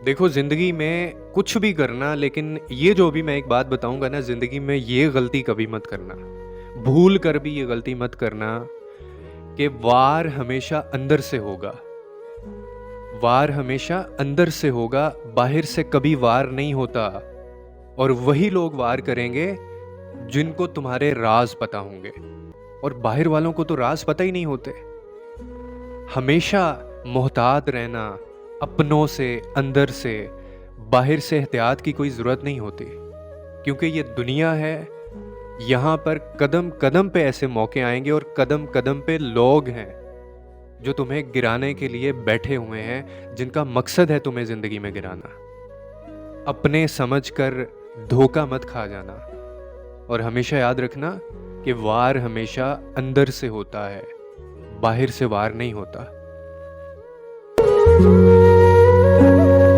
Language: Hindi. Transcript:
देखो ज़िंदगी में कुछ भी करना, लेकिन ये जो भी मैं एक बात बताऊँगा ना, ज़िंदगी में ये गलती कभी मत करना। भूल कर भी ये गलती मत करना कि वार हमेशा अंदर से होगा। वार हमेशा अंदर से होगा, बाहर से कभी वार नहीं होता। और वही लोग वार करेंगे जिनको तुम्हारे राज़ पता होंगे, और बाहर वालों को तो राज़ पता ही नहीं होते। हमेशा मोहतात रहना अपनों से, अंदर से। बाहर से एहतियात की कोई ज़रूरत नहीं होती, क्योंकि ये दुनिया है। यहाँ पर कदम कदम पे ऐसे मौके आएंगे और कदम कदम पे लोग हैं जो तुम्हें गिराने के लिए बैठे हुए हैं, जिनका मकसद है तुम्हें ज़िंदगी में गिराना। अपने समझ कर धोखा मत खा जाना, और हमेशा याद रखना कि वार हमेशा अंदर से होता है, बाहर से वार नहीं होता।